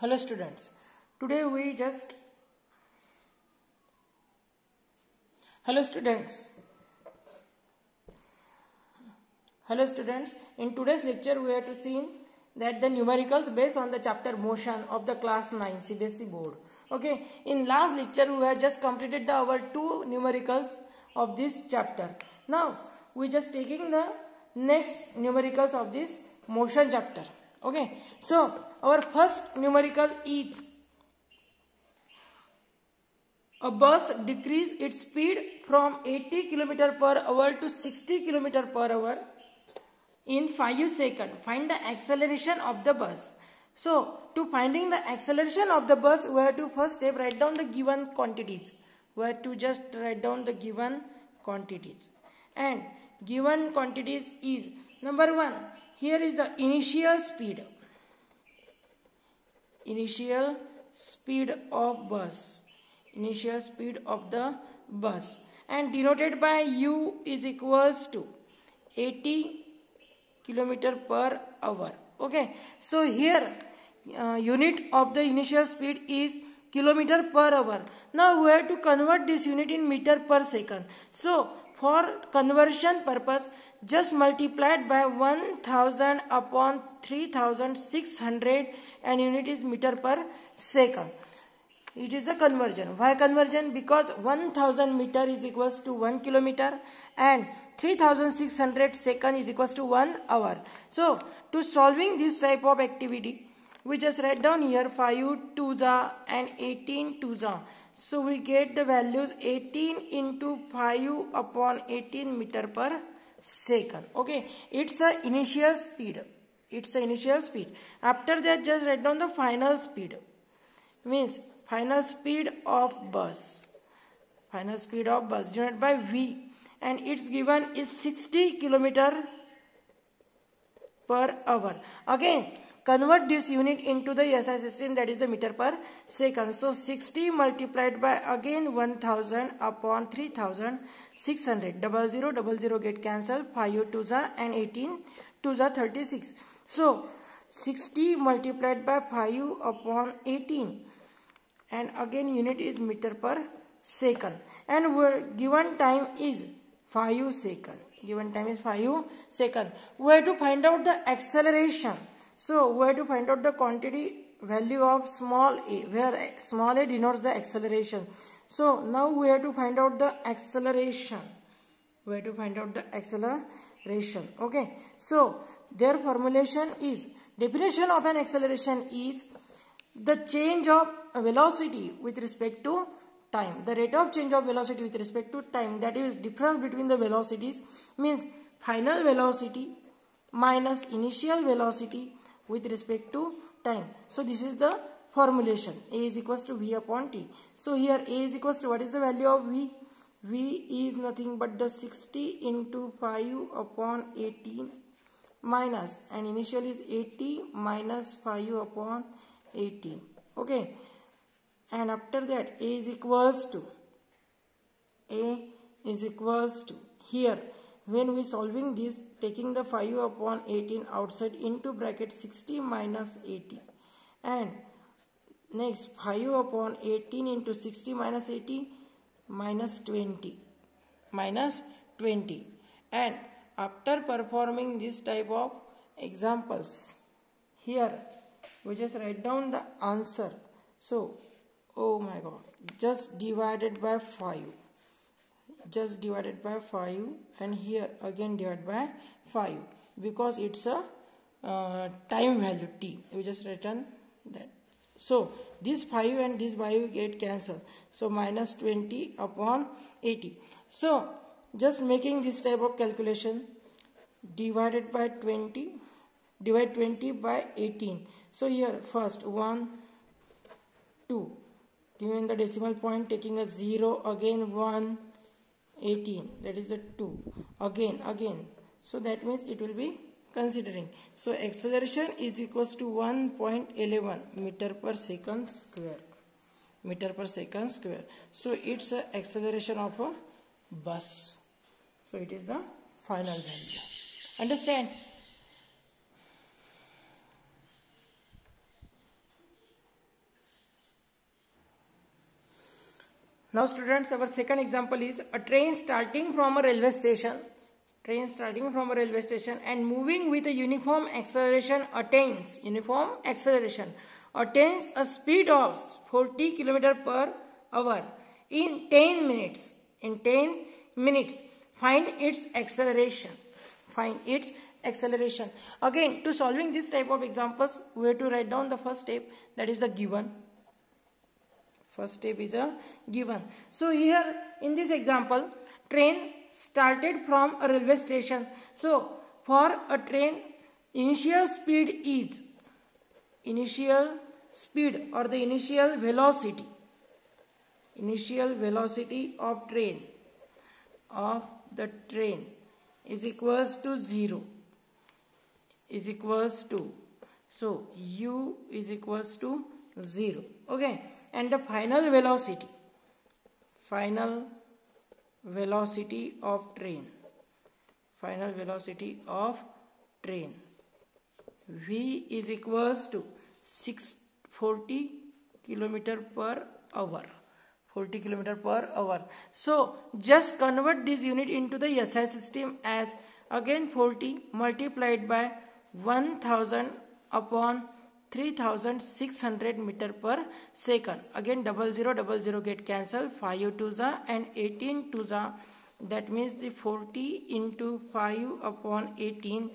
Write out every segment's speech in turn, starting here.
Hello students, today we just Hello students, in today's lecture we have to see that the numericals based on the chapter motion of the class 9 CBSE board. Okay, in last lecture we have just completed our two numericals of this chapter. Now we just taking the next numericals of this motion chapter. Okay, so our first numerical is a bus decrease its speed from 80 km per hour to 60 km per hour in 5 seconds. Find the acceleration of the bus. So, to finding the acceleration of the bus, we have to first step write down the given quantities. We have to just write down the given quantities. And given quantities is number 1. Here is the initial speed. Initial speed of bus. Initial speed of the bus. And denoted by U is equals to 80 km per hour. Okay. So here unit of the initial speed is kilometer per hour. Now we have to convert this unit in meter per second. So for conversion purpose, just multiplied by 1000 upon 3600 and unit is meter per second. It is a conversion. Why conversion? Because 1000 meter is equals to 1 kilometer and 3600 second is equals to 1 hour. So to solving this type of activity, we just write down here 5 2s and 18 2s. So we get the values 18 into 5 upon 18 meter per second. Okay, it's a initial speed. It's a initial speed. After that, just write down the final speed. Means final speed of bus. Final speed of bus denoted by V. And its given is 60 km per hour. Again, convert this unit into the SI system, that is the meter per second. So 60 multiplied by again 1000 upon 3600. 0000 get cancelled. 5 2s and 18 2s 36. So 60 multiplied by 5 upon 18. And again unit is meter per second. And our given time is 5 seconds. Given time is 5 seconds. We have to find out the acceleration. So we have to find out the quantity value of small a, where small a denotes the acceleration. So now we have to find out the acceleration. We have to find out the acceleration. Okay. So their formulation is, definition of an acceleration is the change of velocity with respect to time. The rate of change of velocity with respect to time, that is difference between the velocities, means final velocity minus initial velocity with respect to time. So this is the formulation. A is equals to V upon T. So here A is equals to, what is the value of V? V is nothing but the 60 into 5 upon 18 minus, and initial is 80 minus 5 upon 18. Okay. And after that A is equals to here, when we solving this, taking the 5 upon 18 outside into bracket 60 minus 80, and next 5 upon 18 into 60 minus 80 minus 20, and after performing this type of examples, here we just write down the answer. So oh my god, just divided by 5, and here again divided by 5, because it's a time value t. We just written that. So this 5 and this 5 get cancelled. So minus 20 upon 80. So just making this type of calculation, divided by 20, divide 20 by 18. So here first 1, 2. Given the decimal point, taking a 0, again 1, 18, that is a 2, again. So that means it will be considering. So acceleration is equals to 1.11 meter per second square. So it's a acceleration of a bus. So it is the final value. Understand? Now students, our second example is a train starting from a railway station. Train starting from a railway station and moving with a uniform acceleration attains a speed of 40 km per hour in 10 minutes. In 10 minutes, find its acceleration. Again, to solving this type of examples, we have to write down the first step, that is the given. First step is a given. So here in this example, train started from a railway station. So for a train, initial speed or the initial velocity of the train is equals to 0. So u is equals to 0. Okay, and the final velocity of train v is equals to 640 km per hour. 40 km per hour. So just convert this unit into the SI system as again 40 multiplied by 1000 upon 3600 meter per second. Again 0000 get cancelled, 5 2 za and 18 2 za, that means the 40 into 5 upon 18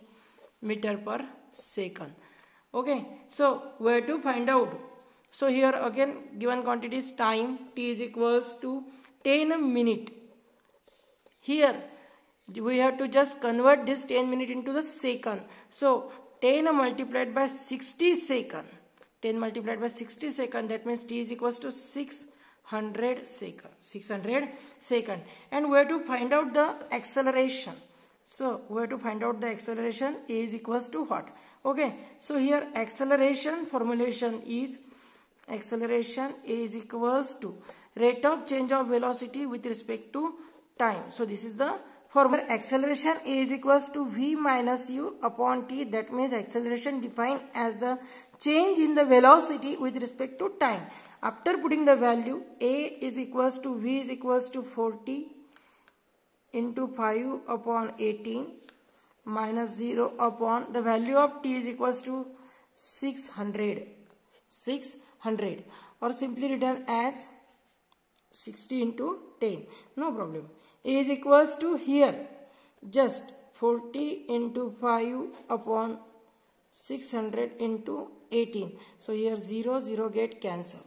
meter per second. Okay, so where to find out? So here again given quantity is time, t is equals to 10 minute. Here we have to just convert this 10 minute into the second. So 10 multiplied by 60 second. That means t is equals to 600 second. And we have to find out the acceleration. So we have to find out the acceleration. A is equals to what? Okay, so here acceleration formulation is A is equals to rate of change of velocity with respect to time. So this is the formula. Acceleration A is equals to v minus u upon t. That means acceleration defined as the change in the velocity with respect to time. After putting the value, A is equals to v is equals to 40 into 5 upon 18 minus 0 upon the value of t is equals to 600 or simply written as 60 into 10. No problem. A is equals to here just 40 into 5 upon 600 into 18. So here 0 0 get cancelled.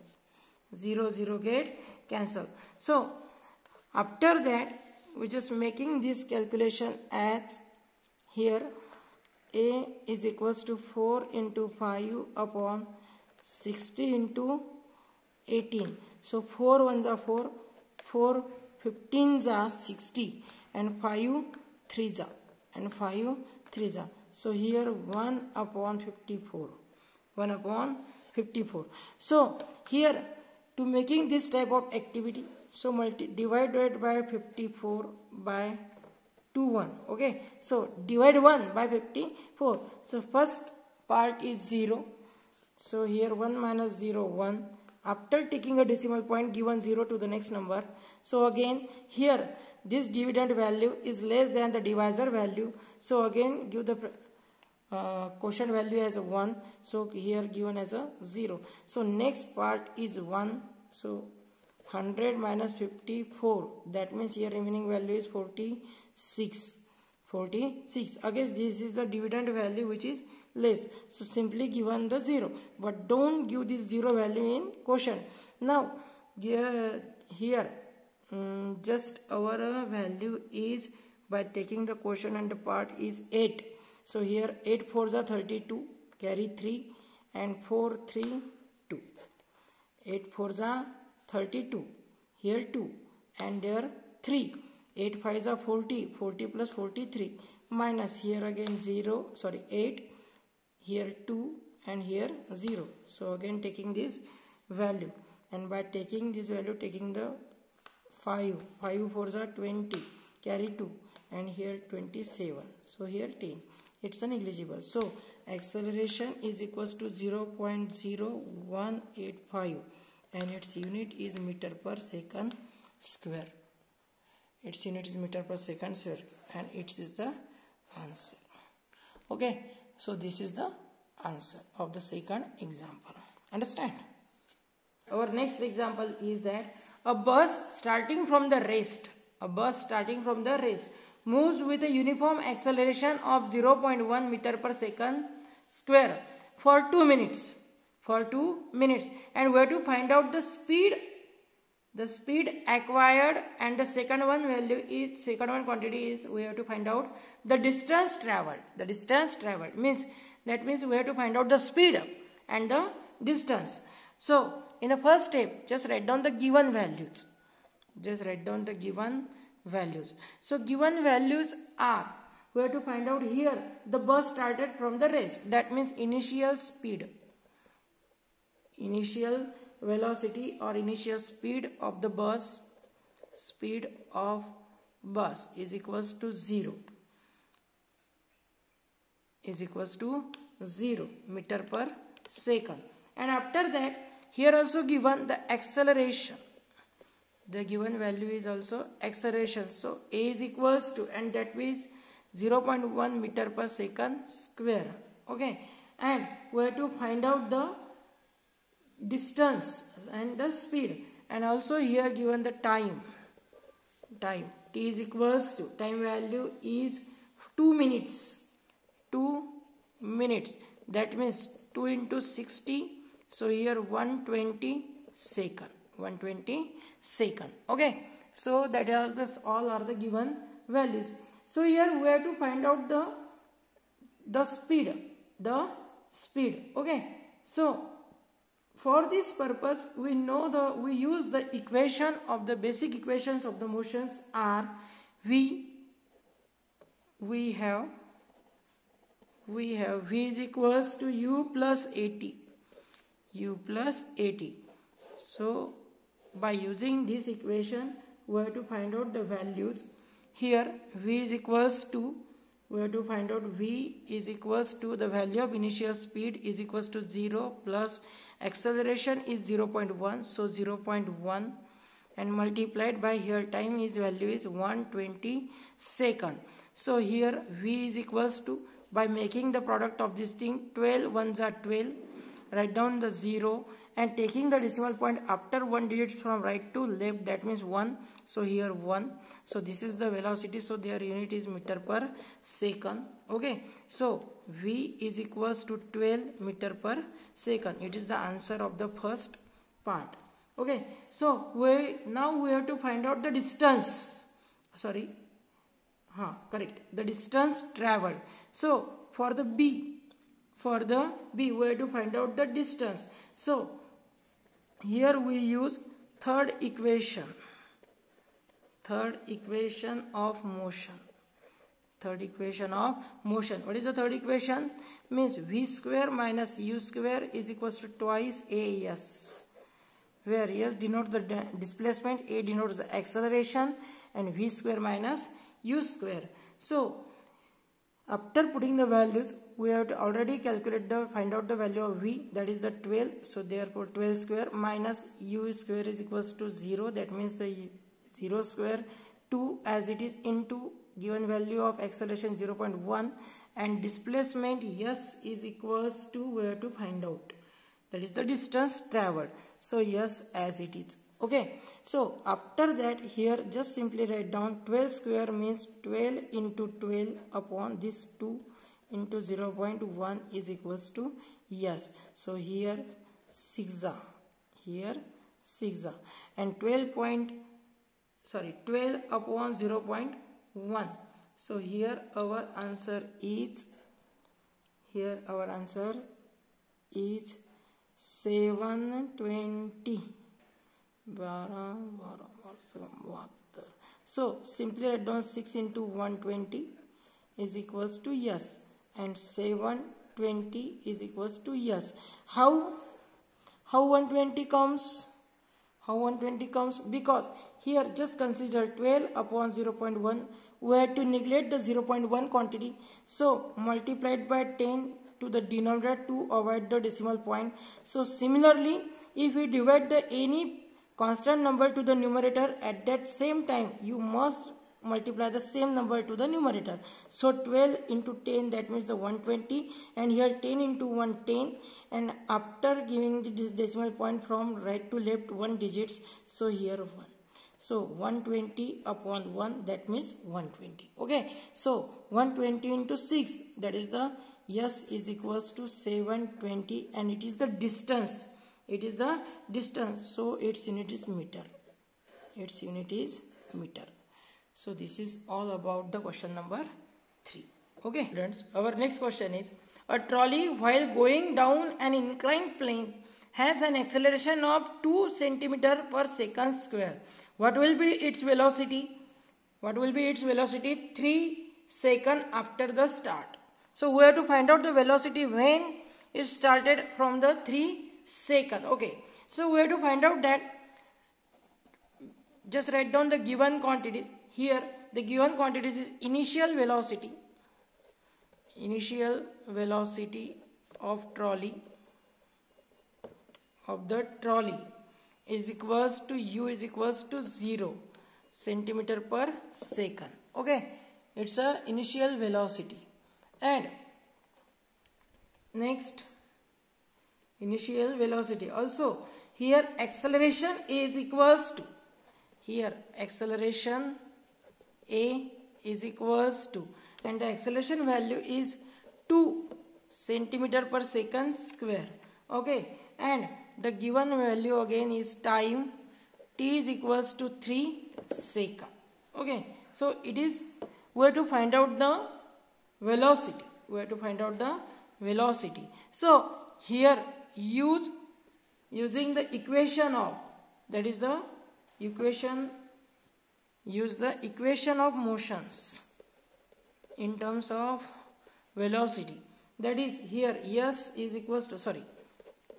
So after that we just making this calculation as here A is equals to 4 into 5 upon 60 into 18. So 4 ones are 4, 4 15s are 60 and 5 3s are. So here 1 upon 54. So here to making this type of activity, so divided by 54 by 1. Okay, so divide 1 by 54. So first part is 0. So here 1 minus 0 1. After taking a decimal point, given 0 to the next number. So again here this dividend value is less than the divisor value. So again give the quotient value as a 1. So here given as a 0. So next part is 1. So 100 minus 54. That means here remaining value is 46. Again this is the dividend value which is less. So simply given the 0. But don't give this 0 value in quotient. Now here just our value is by taking the quotient and the part is 8. So here 8 4s are 32. Carry 3 and 4 3 2. 8 4s are 32. Here 2 and there 3. 8 5s are 40. 40 plus 43 minus here again 8. Here 2 and here 0. So again taking this value, and by taking this value taking the 5 4s are 20, carry 2 and here 27. So here 10. It's a negligible. So acceleration is equals to 0.0185 and its unit is meter per second square. Its unit is meter per second square, and it is the answer. Okay, so this is the answer of the second example. Understand? Our next example is that a bus starting from the rest moves with a uniform acceleration of 0.1 meter per second square for 2 minutes. And we have to find out the speed acquired, and the second one quantity is we have to find out the distance traveled. Means we have to find out the speed and the distance. So in the first step, just write down the given values. So given values are, we have to find out here the bus started from the rest. That means initial speed, initial velocity or initial speed of the bus, is equals to 0 meter per second. And after that, here also given the acceleration. The given value is also acceleration. So A is equals to, and that means 0.1 meter per second square. Okay, and we have to find out the distance and the speed, and also here given the time. T is equals to, time value is 2 minutes. That means 2 into 60. So here 120 second. Okay, so that is this, all are the given values. So here we have to find out the speed. Okay, so for this purpose we use the equation of the basic equations of the motions are we have V is equals to U plus AT. So by using this equation we have to find out the values. Here V is equals to, we have to find out V is equals to the value of initial speed is equals to 0 plus acceleration is 0.1, so 0.1, and multiplied by here time is value is 120 second. So here V is equals to, by making the product of this thing, 12 ones are 12, write down the 0 and taking the decimal point after 1 digits from right to left, that means 1. So here 1. So this is the velocity, so their unit is meter per second. Okay, so V is equals to 12 meter per second. It is the answer of the first part. Okay, so now we have to find out the distance. The distance traveled. So for the B we have to find out the distance. So here we use third equation of motion. What is the third equation? Means V square minus U square is equals to twice AS, where S denotes the displacement, A denotes the acceleration, and V square minus U square. So after putting the values, we have to already find out the value of V, that is the 12. So therefore 12 square minus U square is equals to 0. That means the 0 square 2 as it is into given value of acceleration 0.1, and displacement S is equals to, we have to find out, that is the distance traveled. So S as it is. Okay, so after that here just simply write down 12 square means 12 into 12 upon this 2 into 0.1 is equals to S. So here 6 and 12 upon 0.1. So here our answer is 720. So simply write down 6 into 120 is equals to S, and 720 is equals to S. How 120 comes? Because here just consider 12 upon 0.1. We have to neglect the 0.1 quantity. So multiplied by 10 to the denominator to avoid the decimal point. So similarly, if we divide the any constant number to the numerator, at that same time you must multiply the same number to the numerator. So 12 into 10, that means the 120, and here 10 into 1, 10, and after giving this decimal point from right to left 1 digits, so here 1. So 120 upon 1, that means 120. Okay, so 120 into 6, that is the S is equals to 720, and it is the distance. It is the distance, so its unit is meter. Its unit is meter. So this is all about the question number 3. Okay, friends, our next question is, a trolley while going down an inclined plane has an acceleration of 2 centimeter per second square. What will be its velocity? What will be its velocity 3 seconds after the start? So we have to find out the velocity when it started from the 3 seconds. Okay, so we have to find out that. Just write down the given quantities. Here the given quantities is initial velocity of the trolley is equals to u is equals to 0 centimeter per second. Okay, it's a initial velocity. And next, initial velocity. Also here acceleration is equals to, here acceleration A is equals to, and the acceleration value is 2 centimeter per second square. Okay, and the given value again is time, t is equals to 3 seconds. Okay, so it is, we have to find out the velocity. We have to find out the velocity. So here using the equation of, that is the equation, use the equation of motions in terms of velocity. That is, here S is equals to,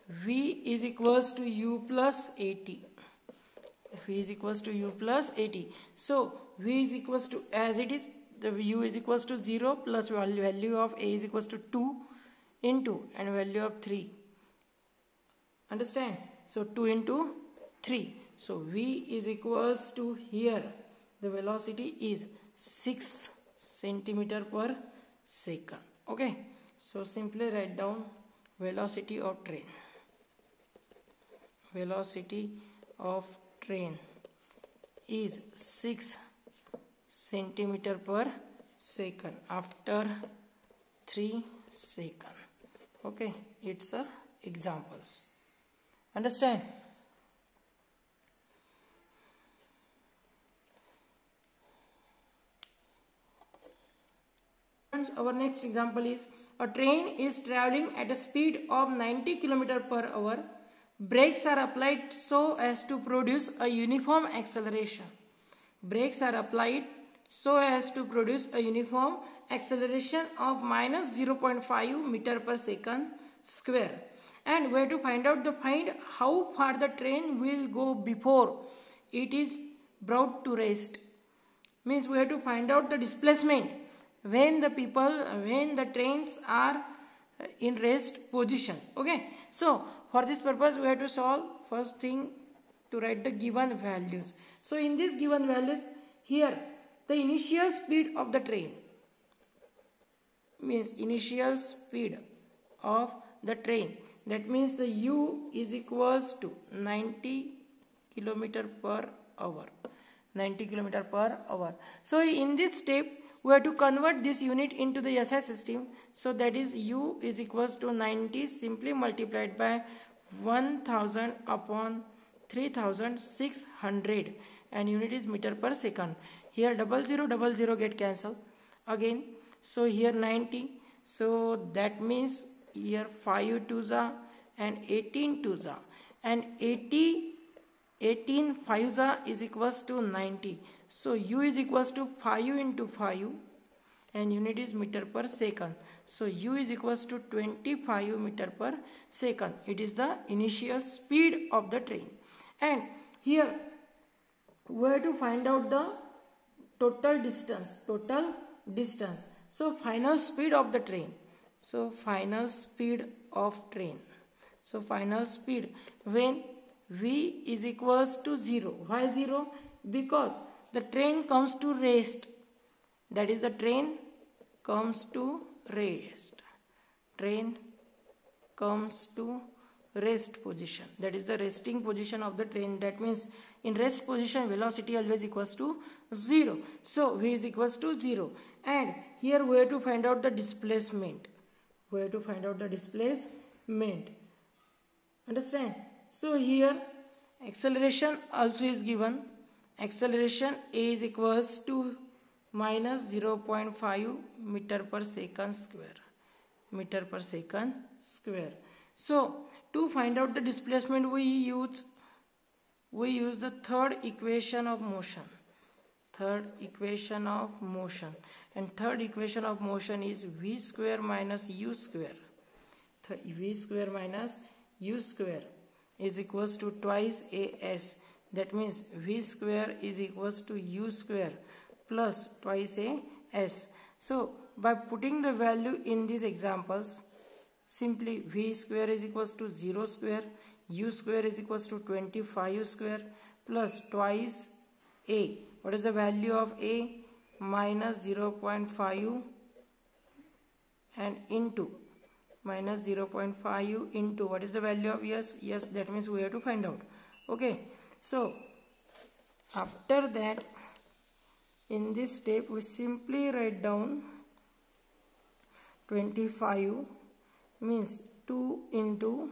V is equals to U plus AT. V is equals to U plus AT. So V is equals to, as it is, the U is equals to 0 plus value of A is equals to 2 into and value of 3. Understand? So 2 into 3. So V is equals to, here the velocity is 6 centimeter per second. Okay, so simply write down velocity of train. Velocity of train is 6 centimeter per second after 3 seconds. Okay, it's examples. Understand? Our next example is, a train is traveling at a speed of 90 km per hour. Brakes are applied so as to produce a uniform acceleration. Brakes are applied so as to produce a uniform acceleration of minus 0.5 meter per second square. And we have to find how far the train will go before it is brought to rest. Means we have to find out the displacement when the trains are in rest position. Okay, so for this purpose we have to solve, first thing, to write the given values. So in these given values, here the initial speed of the train, means initial speed of the train, that means the u is equals to 90 km per hour. 90 km per hour. So in this step we have to convert this unit into the SI system. So that is u is equals to 90 simply multiplied by 1000 upon 3600, and unit is meter per second. Here 0000 get cancelled again. So here 90. So that means here 5 2s are and 18 2s are, and 18 5s is equals to 90. So u is equals to 5 into 5 and unit is meter per second. So u is equals to 25 meter per second. It is the initial speed of the train. And here we have to find out the total distance. So final speed of the train. So final speed of train. So final speed when V is equals to 0. Why 0? Because the train comes to rest. That is, the train comes to rest. Train comes to rest position. That is the resting position of the train. That means in rest position velocity always equals to 0. So V is equals to 0. And here we have to find out the displacement. We have to find out the displacement. Understand? So here acceleration also is given. Acceleration A is equals to minus 0.5 meter per second square. Meter per second square. So to find out the displacement, we use the third equation of motion. Third equation of motion. And third equation of motion is V square minus U square. V square minus U square is equals to twice AS. That means V square is equals to U square plus twice AS. So by putting the value in these examples, simply V square is equals to 0 square, U square is equals to 25 square plus twice A. What is the value of A? Minus 0.5 and into minus 0.5 into what is the value of S? Yes, that means we have to find out. Okay, so after that, in this step we simply write down 25 means 2 into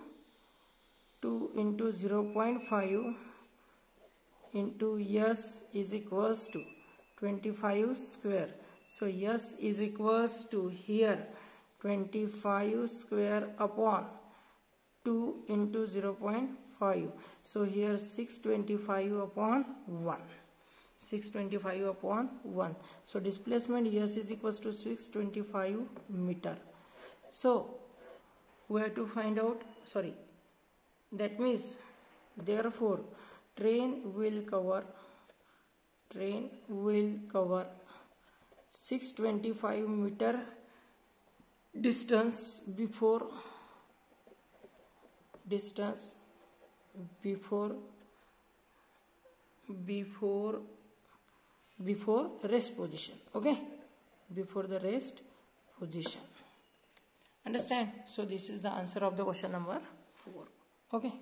0.5 into S is equals to 25 square. So S is equals to here 25 square upon 2 into 0.5. So here 625 upon 1. 625 upon 1. So displacement S is equals to 625 meter. So we have to find out, that means therefore train will cover 625 meter distance before rest position. Okay, before the rest position. Understand? So this is the answer of the question number 4. Okay.